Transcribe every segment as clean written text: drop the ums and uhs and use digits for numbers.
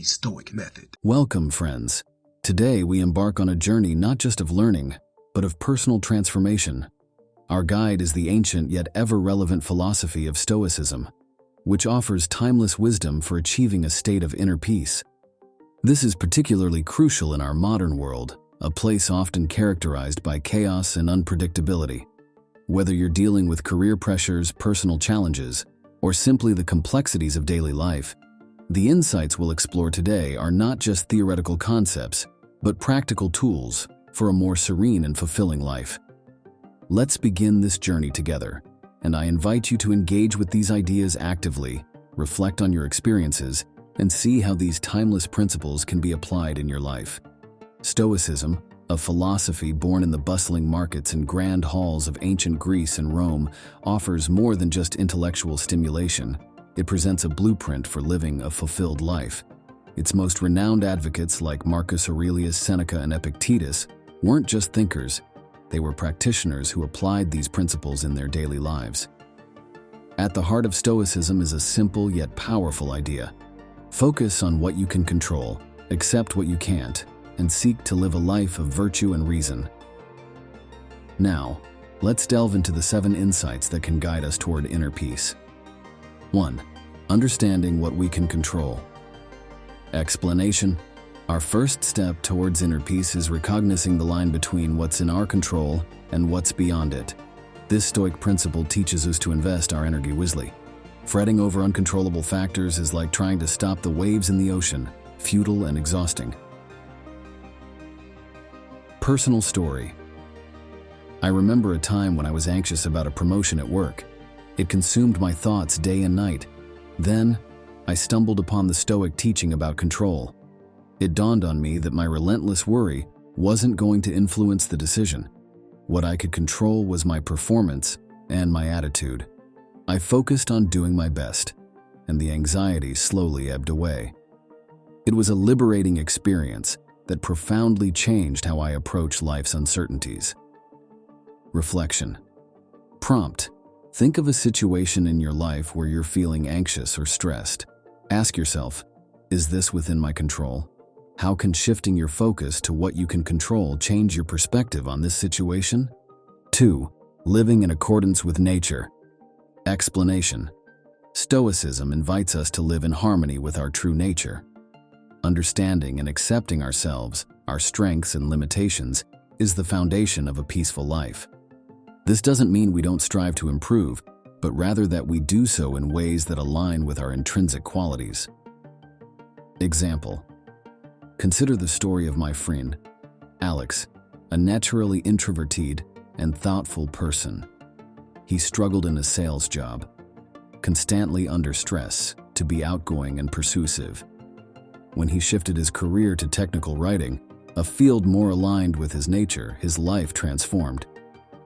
the Stoic method. Welcome, friends. Today we embark on a journey not just of learning, but of personal transformation. Our guide is the ancient yet ever-relevant philosophy of Stoicism, which offers timeless wisdom for achieving a state of inner peace. This is particularly crucial in our modern world, a place often characterized by chaos and unpredictability. Whether you're dealing with career pressures, personal challenges, or simply the complexities of daily life, the insights we'll explore today are not just theoretical concepts, but practical tools for a more serene and fulfilling life. Let's begin this journey together, and I invite you to engage with these ideas actively, reflect on your experiences, and see how these timeless principles can be applied in your life. Stoicism, a philosophy born in the bustling markets and grand halls of ancient Greece and Rome, offers more than just intellectual stimulation. It presents a blueprint for living a fulfilled life. Its most renowned advocates like Marcus Aurelius, Seneca, and Epictetus weren't just thinkers, they were practitioners who applied these principles in their daily lives. At the heart of Stoicism is a simple yet powerful idea. Focus on what you can control, accept what you can't, and seek to live a life of virtue and reason. Now, let's delve into the 7 insights that can guide us toward inner peace. 1. Understanding what we can control. Explanation. Our first step towards inner peace is recognizing the line between what's in our control and what's beyond it. This Stoic principle teaches us to invest our energy wisely. Fretting over uncontrollable factors is like trying to stop the waves in the ocean, futile and exhausting. Personal story. I remember a time when I was anxious about a promotion at work. It consumed my thoughts day and night. Then, I stumbled upon the Stoic teaching about control. It dawned on me that my relentless worry wasn't going to influence the decision. What I could control was my performance and my attitude. I focused on doing my best, and the anxiety slowly ebbed away. It was a liberating experience that profoundly changed how I approach life's uncertainties. Reflection. Prompt. Think of a situation in your life where you're feeling anxious or stressed. Ask yourself, is this within my control? How can shifting your focus to what you can control change your perspective on this situation? 2. Living in accordance with nature. Explanation. Stoicism invites us to live in harmony with our true nature. Understanding and accepting ourselves, our strengths and limitations, is the foundation of a peaceful life. This doesn't mean we don't strive to improve, but rather that we do so in ways that align with our intrinsic qualities. Example. Consider the story of my friend, Alex, a naturally introverted and thoughtful person. He struggled in a sales job, constantly under stress to be outgoing and persuasive. When he shifted his career to technical writing, a field more aligned with his nature, his life transformed.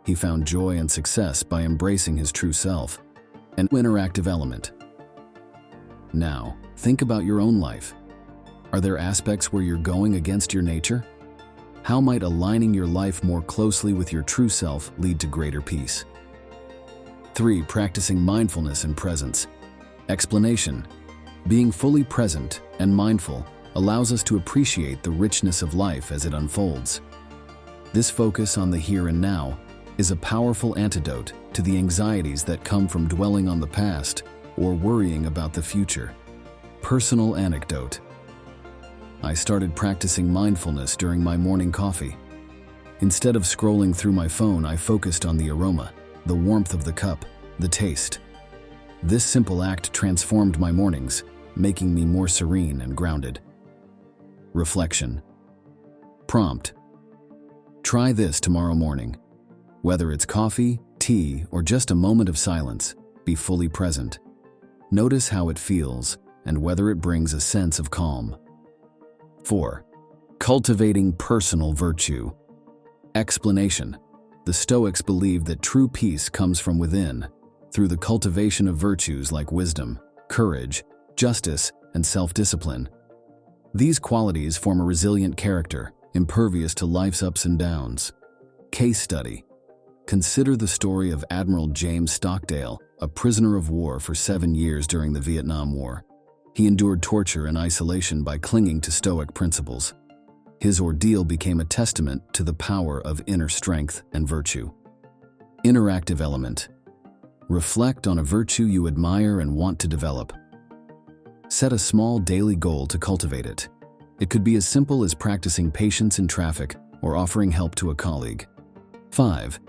He found joy and success by embracing his true self, an interactive element. Now, think about your own life. Are there aspects where you're going against your nature? How might aligning your life more closely with your true self lead to greater peace? 3. Practicing mindfulness and presence. Explanation. Being fully present and mindful allows us to appreciate the richness of life as it unfolds. This focus on the here and now is a powerful antidote to the anxieties that come from dwelling on the past or worrying about the future. Personal anecdote. I started practicing mindfulness during my morning coffee. Instead of scrolling through my phone, I focused on the aroma, the warmth of the cup, the taste. This simple act transformed my mornings, making me more serene and grounded. Reflection. Prompt. Try this tomorrow morning. Whether it's coffee, tea, or just a moment of silence, be fully present. Notice how it feels and whether it brings a sense of calm. 4. Cultivating personal virtue. Explanation. The Stoics believe that true peace comes from within, through the cultivation of virtues like wisdom, courage, justice, and self-discipline. These qualities form a resilient character, impervious to life's ups and downs. Case study. Consider the story of Admiral James Stockdale, a prisoner of war for 7 years during the Vietnam War. He endured torture and isolation by clinging to Stoic principles. His ordeal became a testament to the power of inner strength and virtue. Interactive element. Reflect on a virtue you admire and want to develop. Set a small daily goal to cultivate it. It could be as simple as practicing patience in traffic or offering help to a colleague. 5.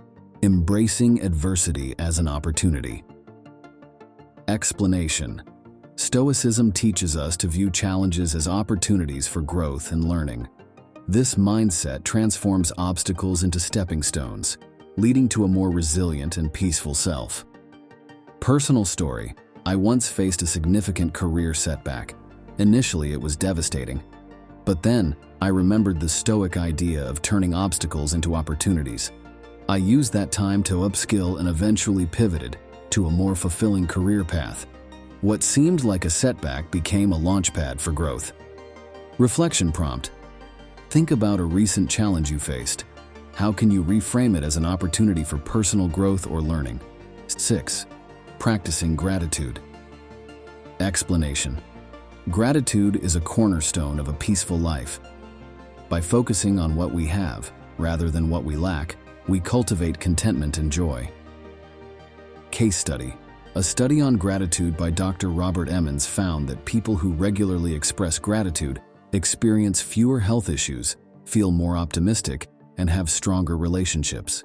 Embracing adversity as an opportunity. Explanation. Stoicism teaches us to view challenges as opportunities for growth and learning. This mindset transforms obstacles into stepping stones, leading to a more resilient and peaceful self. Personal story. I once faced a significant career setback. Initially, it was devastating. But then, I remembered the Stoic idea of turning obstacles into opportunities. I used that time to upskill and eventually pivoted to a more fulfilling career path. What seemed like a setback became a launchpad for growth. Reflection prompt. Think about a recent challenge you faced. How can you reframe it as an opportunity for personal growth or learning? 6. Practicing gratitude. Explanation. Gratitude is a cornerstone of a peaceful life. By focusing on what we have, rather than what we lack, we cultivate contentment and joy. Case study. A study on gratitude by Dr. Robert Emmons found that people who regularly express gratitude experience fewer health issues, feel more optimistic, and have stronger relationships.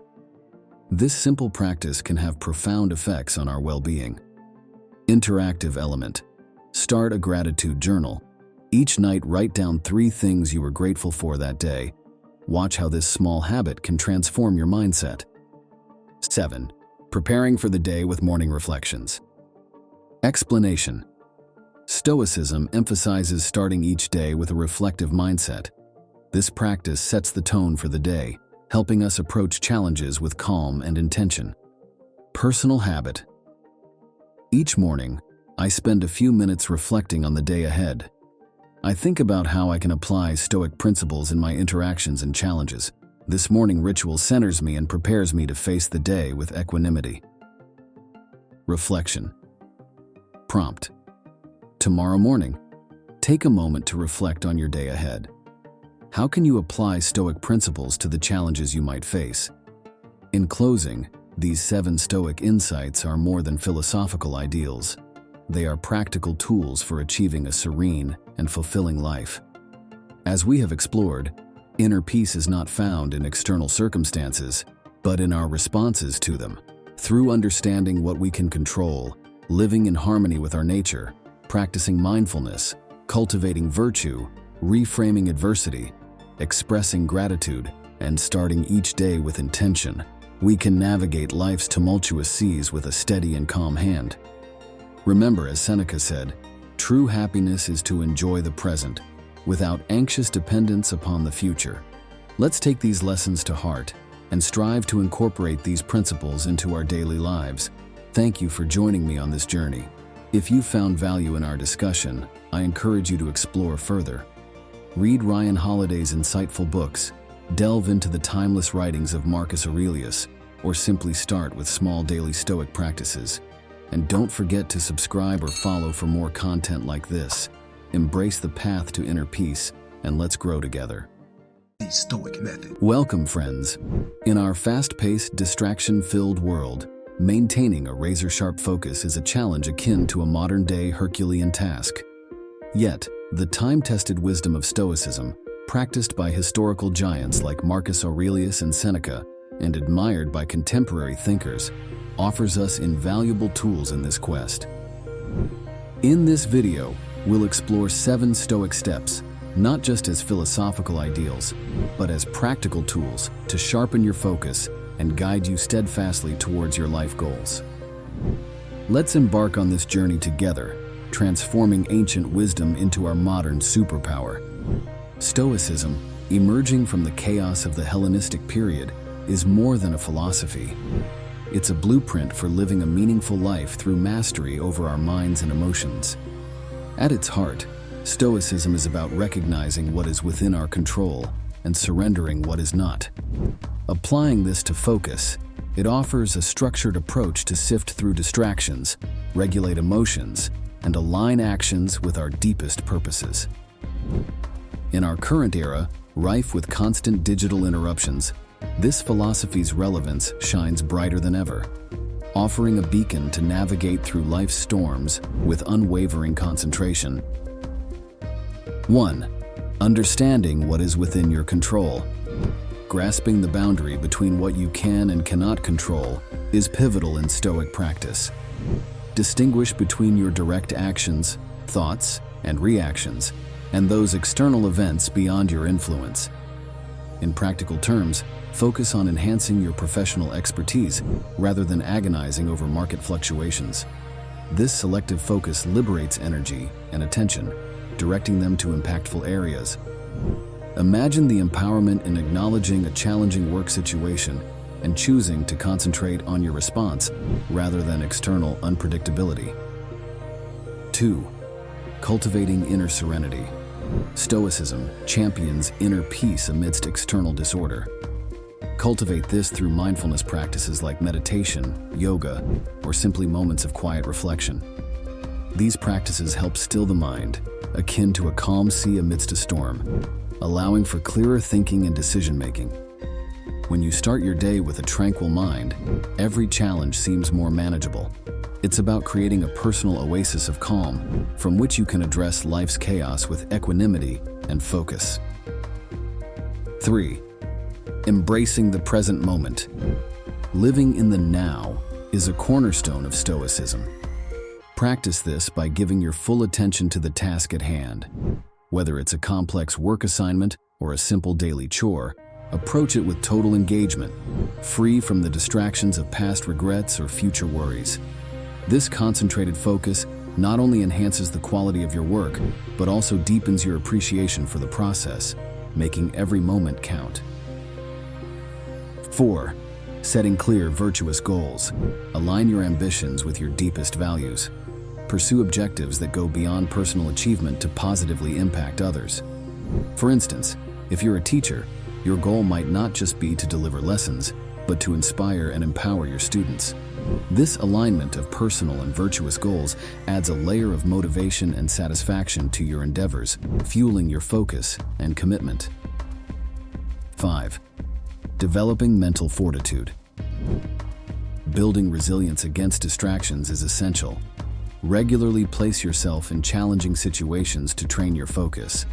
This simple practice can have profound effects on our well-being. Interactive element. Start a gratitude journal. Each night, write down 3 things you were grateful for that day. Watch how this small habit can transform your mindset. 7. Preparing for the day with morning reflections. Explanation. Stoicism emphasizes starting each day with a reflective mindset. This practice sets the tone for the day, helping us approach challenges with calm and intention. Personal habit. Each morning, I spend a few minutes reflecting on the day ahead. I think about how I can apply Stoic principles in my interactions and challenges. This morning ritual centers me and prepares me to face the day with equanimity. Reflection. Prompt. Tomorrow morning, take a moment to reflect on your day ahead. How can you apply Stoic principles to the challenges you might face? In closing, these 7 Stoic insights are more than philosophical ideals. They are practical tools for achieving a serene and fulfilling life. As we have explored, inner peace is not found in external circumstances, but in our responses to them. Through understanding what we can control, living in harmony with our nature, practicing mindfulness, cultivating virtue, reframing adversity, expressing gratitude, and starting each day with intention, we can navigate life's tumultuous seas with a steady and calm hand. Remember, as Seneca said, true happiness is to enjoy the present, without anxious dependence upon the future. Let's take these lessons to heart and strive to incorporate these principles into our daily lives. Thank you for joining me on this journey. If you found value in our discussion, I encourage you to explore further. Read Ryan Holiday's insightful books, delve into the timeless writings of Marcus Aurelius, or simply start with small daily Stoic practices. And don't forget to subscribe or follow for more content like this. Embrace the path to inner peace, and let's grow together. The Stoic method. Welcome, friends. In our fast-paced, distraction-filled world, maintaining a razor-sharp focus is a challenge akin to a modern-day Herculean task. Yet, the time-tested wisdom of Stoicism, practiced by historical giants like Marcus Aurelius and Seneca, and admired by contemporary thinkers, offers us invaluable tools in this quest. In this video, we'll explore 7 Stoic steps, not just as philosophical ideals, but as practical tools to sharpen your focus and guide you steadfastly towards your life goals. Let's embark on this journey together, transforming ancient wisdom into our modern superpower. Stoicism, emerging from the chaos of the Hellenistic period, is more than a philosophy. It's a blueprint for living a meaningful life through mastery over our minds and emotions. At its heart, Stoicism is about recognizing what is within our control and surrendering what is not. Applying this to focus, it offers a structured approach to sift through distractions, regulate emotions, and align actions with our deepest purposes. In our current era, rife with constant digital interruptions, this philosophy's relevance shines brighter than ever, offering a beacon to navigate through life's storms with unwavering concentration. 1. Understanding what is within your control. Grasping the boundary between what you can and cannot control is pivotal in Stoic practice. Distinguish between your direct actions, thoughts, and reactions, and those external events beyond your influence. In practical terms, focus on enhancing your professional expertise rather than agonizing over market fluctuations. This selective focus liberates energy and attention, directing them to impactful areas. Imagine the empowerment in acknowledging a challenging work situation and choosing to concentrate on your response rather than external unpredictability. 2. Cultivating inner serenity. Stoicism champions inner peace amidst external disorder. Cultivate this through mindfulness practices like meditation, yoga, or simply moments of quiet reflection. These practices help still the mind, akin to a calm sea amidst a storm, allowing for clearer thinking and decision-making. When you start your day with a tranquil mind, every challenge seems more manageable. It's about creating a personal oasis of calm from which you can address life's chaos with equanimity and focus. 3. Embracing the present moment. Living in the now is a cornerstone of Stoicism. Practice this by giving your full attention to the task at hand. Whether it's a complex work assignment or a simple daily chore, approach it with total engagement, free from the distractions of past regrets or future worries. This concentrated focus not only enhances the quality of your work, but also deepens your appreciation for the process, making every moment count. 4. Setting clear, virtuous goals. Align your ambitions with your deepest values. Pursue objectives that go beyond personal achievement to positively impact others. For instance, if you're a teacher, your goal might not just be to deliver lessons, but to inspire and empower your students. This alignment of personal and virtuous goals adds a layer of motivation and satisfaction to your endeavors, fueling your focus and commitment. 5. Developing mental fortitude. Building resilience against distractions is essential. Regularly place yourself in challenging situations to train your focus.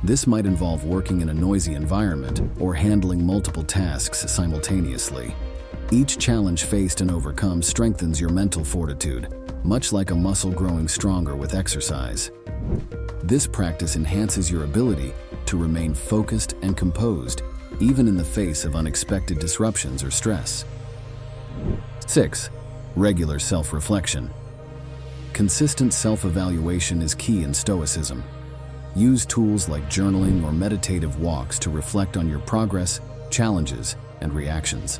This might involve working in a noisy environment or handling multiple tasks simultaneously. Each challenge faced and overcome strengthens your mental fortitude, much like a muscle growing stronger with exercise. This practice enhances your ability to remain focused and composed, even in the face of unexpected disruptions or stress. 6. Regular self-reflection. Consistent self-evaluation is key in Stoicism. Use tools like journaling or meditative walks to reflect on your progress, challenges, and reactions.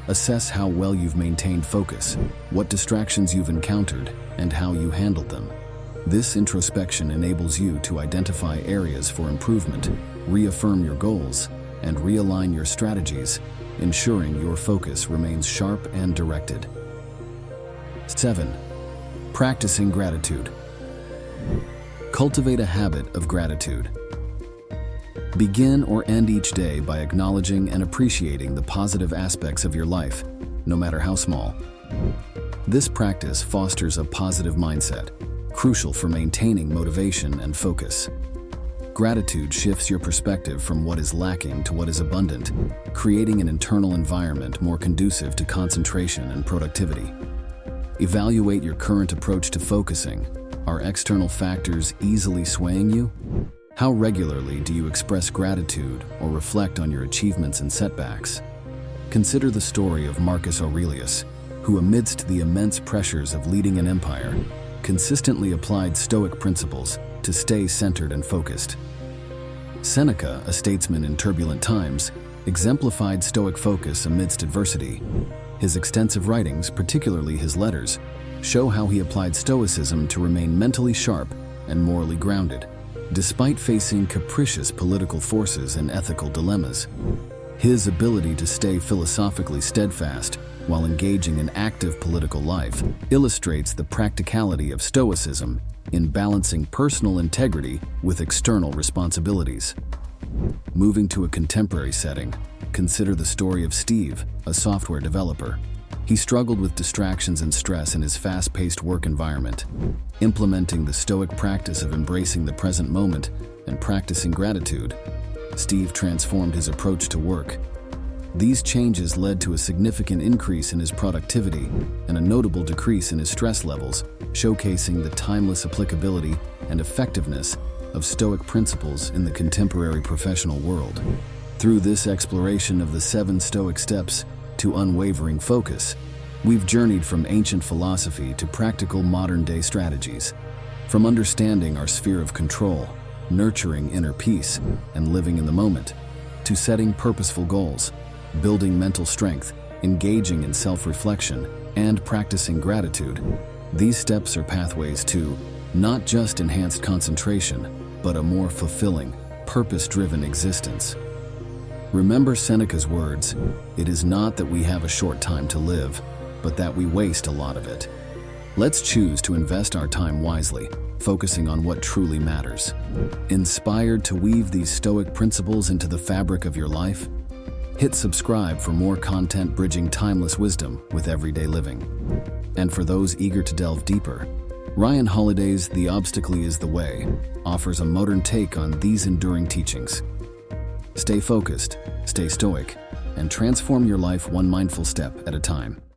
Assess how well you've maintained focus, what distractions you've encountered, and how you handled them. This introspection enables you to identify areas for improvement, reaffirm your goals, and realign your strategies, ensuring your focus remains sharp and directed. 7. Practicing gratitude. Cultivate a habit of gratitude. Begin or end each day by acknowledging and appreciating the positive aspects of your life, no matter how small. This practice fosters a positive mindset, crucial for maintaining motivation and focus. Gratitude shifts your perspective from what is lacking to what is abundant, creating an internal environment more conducive to concentration and productivity. Evaluate your current approach to focusing. Are external factors easily swaying you? How regularly do you express gratitude or reflect on your achievements and setbacks? Consider the story of Marcus Aurelius, who amidst the immense pressures of leading an empire, consistently applied Stoic principles to stay centered and focused. Seneca, a statesman in turbulent times, exemplified Stoic focus amidst adversity. His extensive writings, particularly his letters, show how he applied Stoicism to remain mentally sharp and morally grounded, despite facing capricious political forces and ethical dilemmas. His ability to stay philosophically steadfast while engaging in active political life, illustrates the practicality of Stoicism in balancing personal integrity with external responsibilities. Moving to a contemporary setting, consider the story of Steve, a software developer. He struggled with distractions and stress in his fast-paced work environment. Implementing the Stoic practice of embracing the present moment and practicing gratitude, Steve transformed his approach to work. These changes led to a significant increase in his productivity and a notable decrease in his stress levels, showcasing the timeless applicability and effectiveness of Stoic principles in the contemporary professional world. Through this exploration of the 7 Stoic steps to unwavering focus, we've journeyed from ancient philosophy to practical modern-day strategies. From understanding our sphere of control, nurturing inner peace, and living in the moment, to setting purposeful goals, building mental strength, engaging in self-reflection, and practicing gratitude. These steps are pathways to not just enhanced concentration, but a more fulfilling, purpose-driven existence. Remember Seneca's words, "It is not that we have a short time to live, but that we waste a lot of it." Let's choose to invest our time wisely, focusing on what truly matters. Inspired to weave these Stoic principles into the fabric of your life? Hit subscribe for more content bridging timeless wisdom with everyday living. And for those eager to delve deeper, Ryan Holiday's The Obstacle is the Way offers a modern take on these enduring teachings. Stay focused, stay stoic, and transform your life one mindful step at a time.